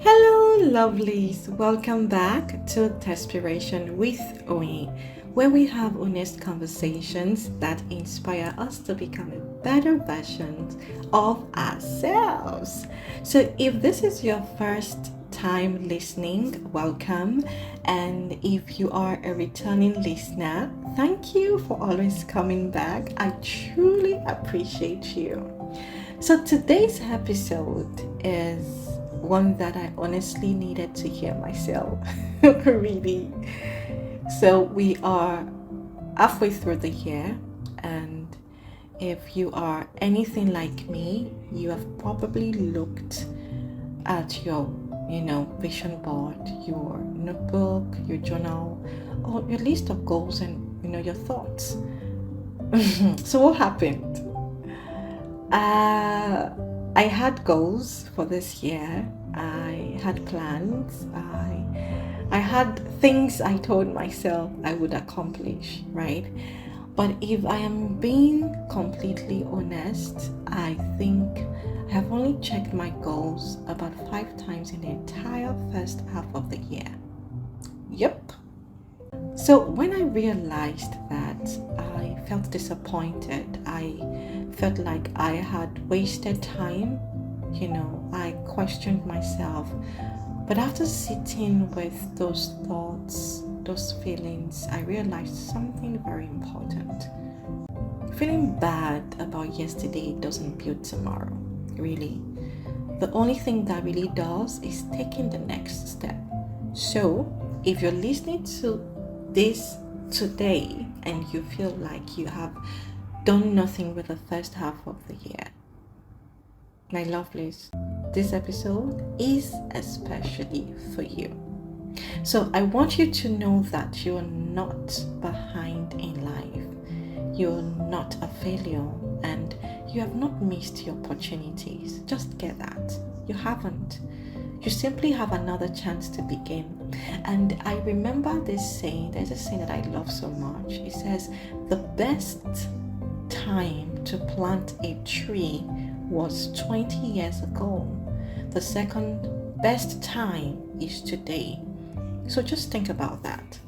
Hello, lovelies. Welcome back to Desperation with Oe, where we have honest conversations that inspire us to become a better version of ourselves. So, if this is your first time listening, welcome. And if you are a returning listener, thank you for always coming back. I truly appreciate you. So, today's episode is one that I honestly needed to hear myself. Really. So, we are halfway through the year, and if you are anything like me, you have probably looked at your vision board, your notebook, your journal, or your list of goals and your thoughts. So what happened? uh I had goals for this year. I had plans. I had things I told myself I would accomplish, right? But if I am being completely honest, I think I have only checked my goals about 5 times in the entire first half of the year. Yep. So when I realized that, I felt disappointed. I felt like I had wasted time. I questioned myself. But after sitting with those thoughts, those feelings, I realized something very important. Feeling bad about yesterday doesn't build tomorrow, really. The only thing that really does is taking the next step. So, if you're listening to this today and you feel like you have done nothing with the first half of the year, my lovelies, this episode is especially for you. So I want you to know that you're not behind in life. You're not a failure and you have not missed your opportunities. Just get that. You haven't. You simply have another chance to begin. And I remember this saying, there's a saying that I love so much. It says, the best time to plant a tree was 20 years ago. The second best time is today. So just think about that.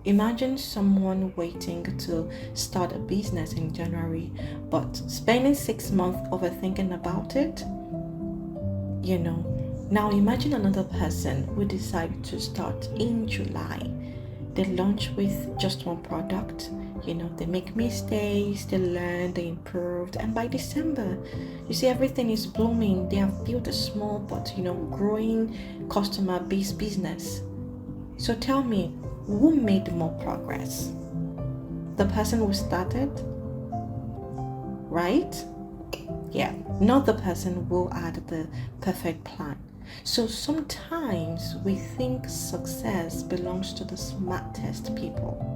Imagine someone waiting to start a business in January, but spending 6 months overthinking about it. Now imagine another person who decided to start in July. They launch with just one product. They make mistakes, they learn, they improved, and by December, you see everything is blooming. They have built a small but growing customer-based business. So tell me, who made more progress? The person who started, right? Yeah, not the person who had the perfect plan. So sometimes we think success belongs to the smartest people,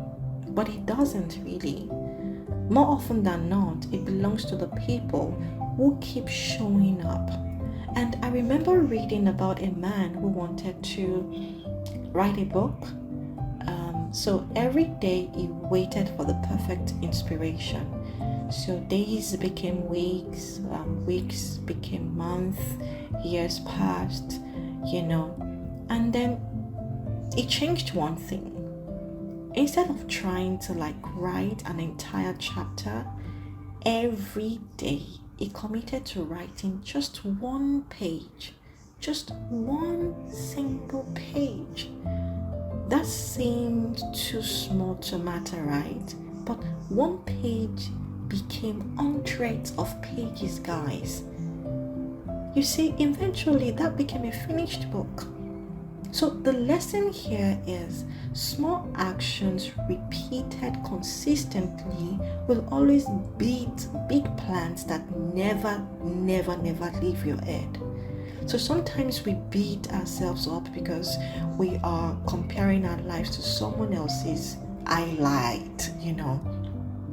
but it doesn't really. More often than not, it belongs to the people who keep showing up. And I remember reading about a man who wanted to write a book. So every day he waited for the perfect inspiration. So days became weeks, weeks became months, years passed, and then it changed one thing. Instead of trying to write an entire chapter every day, he committed to writing just one page, just one simple page. That seemed too small to matter, right? But one page became hundreds of pages, guys. You see, eventually that became a finished book. So the lesson here is small actions repeated consistently will always beat big plans that never leave your head. So sometimes we beat ourselves up because we are comparing our lives to someone else's highlight.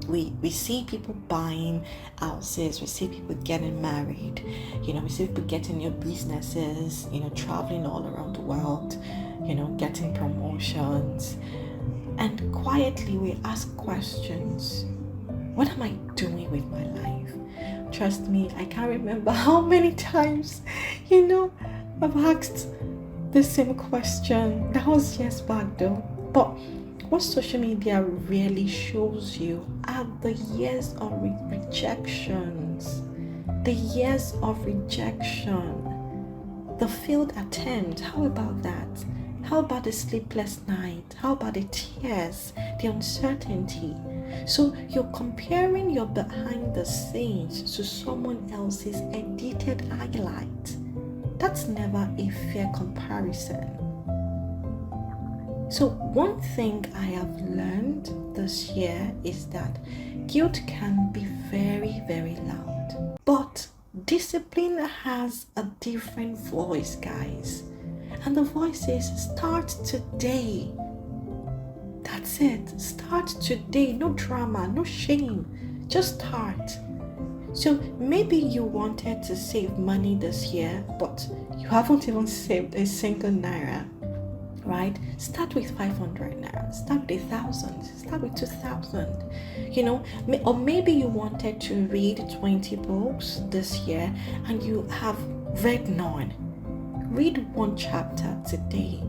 We see people buying houses, we see people getting married, we see people getting new businesses, traveling all around the world, getting promotions. And quietly we ask questions. What am I doing with my life? Trust me, I can't remember how many times, I've asked, the same question. That was years back though. But what social media really shows you are the years of rejections. The years of rejection. The failed attempt. How about that? How about the sleepless night? How about the tears, the uncertainty? So you're comparing your behind the scenes to someone else's edited highlight. That's never a fair comparison. So one thing I have learned this year is that guilt can be very, very loud. But discipline has a different voice, guys. And the voice says, start today. That's it. Start today. No drama, no shame. Just start. So maybe you wanted to save money this year, but you haven't even saved a single naira, right? Start with 500 naira. Start with 1,000. Start with 2,000. Or maybe you wanted to read 20 books this year and you have read none. Read one chapter today.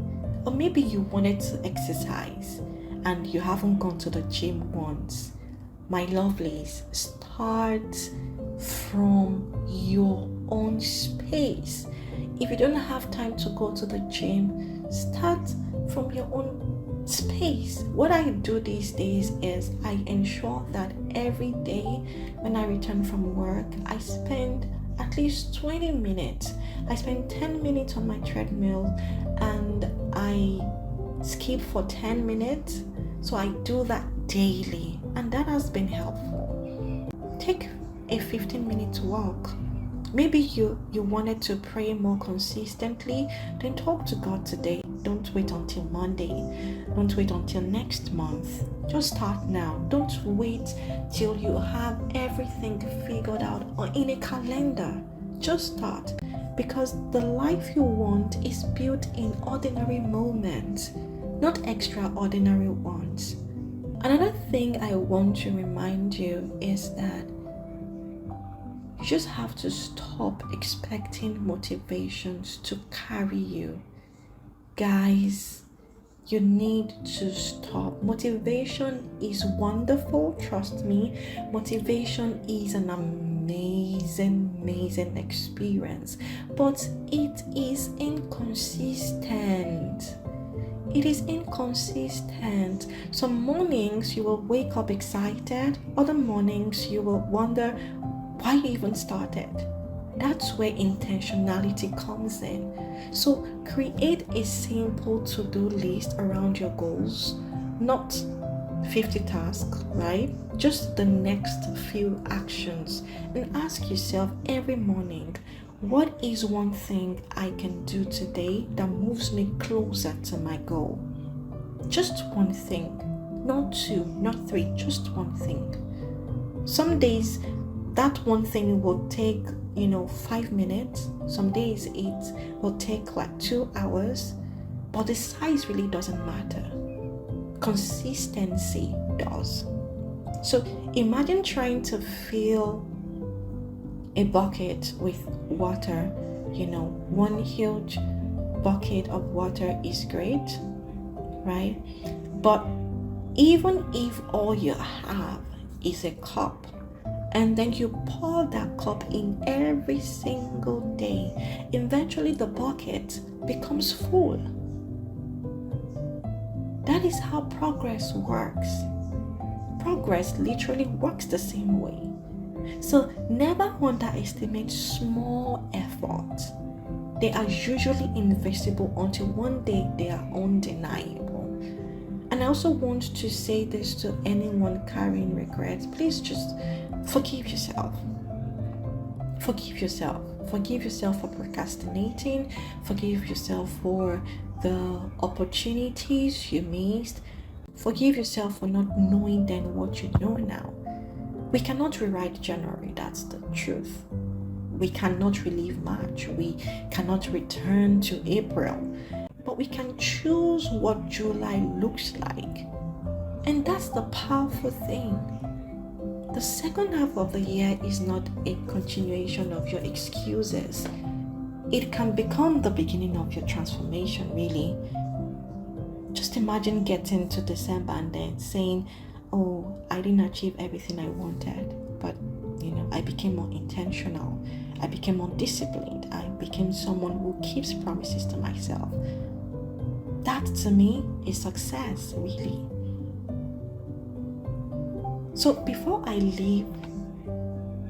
Or maybe you wanted to exercise and you haven't gone to the gym once. My lovelies, start from your own space. If you don't have time to go to the gym, start from your own space. What I do these days is I ensure that every day when I return from work, I spend at least 20 minutes. I spend 10 minutes on my treadmill and I skip for 10 minutes. So I do that daily and that has been helpful. Take a 15-minute walk. Maybe you wanted to pray more consistently, then talk to God today. Don't wait until Monday. Don't wait until next month. Just start now. Don't wait till you have everything figured out or in a calendar. Just start, because the life you want is built in ordinary moments, not extraordinary ones. Another thing I want to remind you is that you just have to stop expecting motivations to carry you. Guys, you need to stop. Motivation is wonderful, trust me. Motivation is an amazing experience, but it is inconsistent. It is inconsistent. Some mornings you will wake up excited, other mornings you will wonder why you even started. That's where intentionality comes in. So create a simple to-do list around your goals, not 50 tasks, right? Just the next few actions, and ask yourself every morning, what is one thing I can do today that moves me closer to my goal? Just one thing, not two, not three, just one thing. Some days that one thing will take 5 minutes. Some days it will take like 2 hours, but the size really doesn't matter. Consistency does. So imagine trying to fill a bucket with water. One huge bucket of water is great, right? But even if all you have is a cup, and then you pour that cup in every single day, eventually the bucket becomes full. That is how progress works. Progress literally works the same way. So never underestimate small efforts. They are usually invisible until one day they are undeniable. And I also want to say this to anyone carrying regrets. Please just forgive yourself. Forgive yourself. Forgive yourself for procrastinating. Forgive yourself for the opportunities you missed. Forgive yourself for not knowing then what you know now. We cannot rewrite January, that's the truth. We cannot relive March. We cannot return to April. But we can choose what July looks like. And that's the powerful thing. The second half of the year is not a continuation of your excuses. it can become the beginning of your transformation, really. Just imagine getting to December and then saying, oh, I didn't achieve everything I wanted, but I became more intentional. I became more disciplined. I became someone who keeps promises to myself. That to me is success, really. So before I leave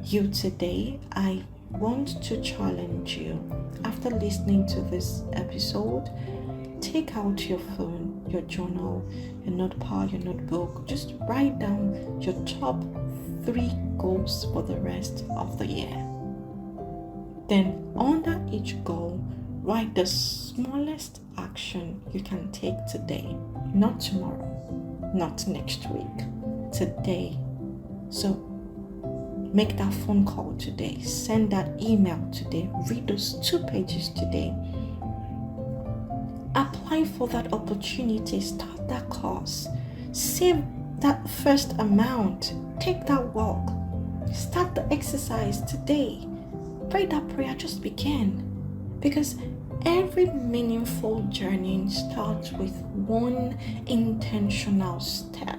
you today, I want to challenge you. After listening to this episode, take out your phone, your journal, your notepad, your notebook. Just write down your top 3 goals for the rest of the year. Then under each goal, write the smallest action you can take today, not tomorrow, not next week, today. So make that phone call today, send that email today, read those 2 pages today. Apply for that opportunity, start that course, save that first amount, take that walk, start the exercise today. Pray that prayer, just begin. Because every meaningful journey starts with one intentional step,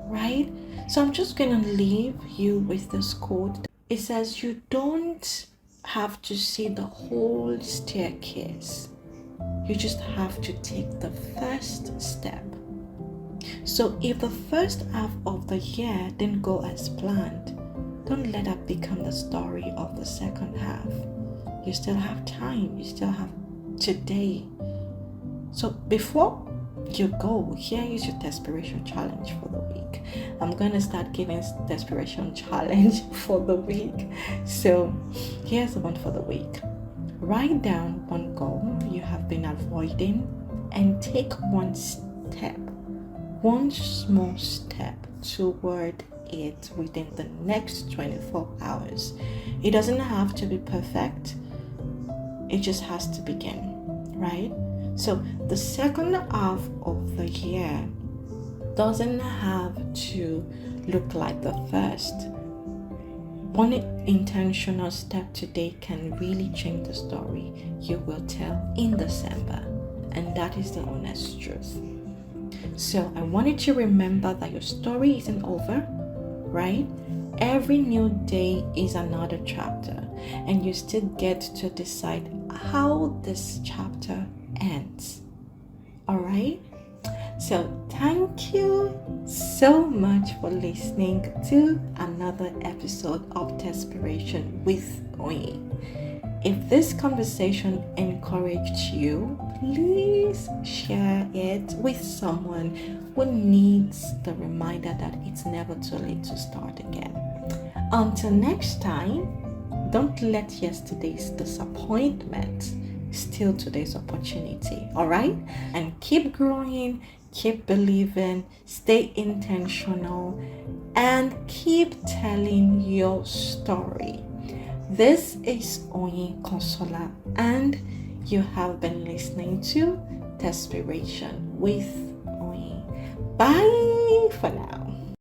right? So I'm just going to leave you with this quote. It says, you don't have to see the whole staircase. You just have to take the first step. So if the first half of the year didn't go as planned, don't let that become the story of the second half. You still have time. You still have today. So before you go, here is your desperation challenge for the week. I'm going to start giving desperation challenge for the week. So here's the one for the week. Write down one goal you have been avoiding and take one small step toward it within the next 24 hours. It doesn't have to be perfect. It just has to begin, right? So the second half of the year doesn't have to look like the first. One intentional step today can really change the story you will tell in December, and that is the honest truth. So I wanted to remember that your story isn't over, right? Every new day is another chapter, and you still get to decide how this chapter ends. All right? So thank you so much for listening to another episode of Desperation with Oye. If this conversation encouraged you, please share it with someone who needs the reminder that it's never too late to start again. Until next time, don't let yesterday's disappointment steal today's opportunity, all right? And keep growing, keep believing, stay intentional, and keep telling your story. This is Oye Consola, and you have been listening to Desperation with Oye. Bye for now.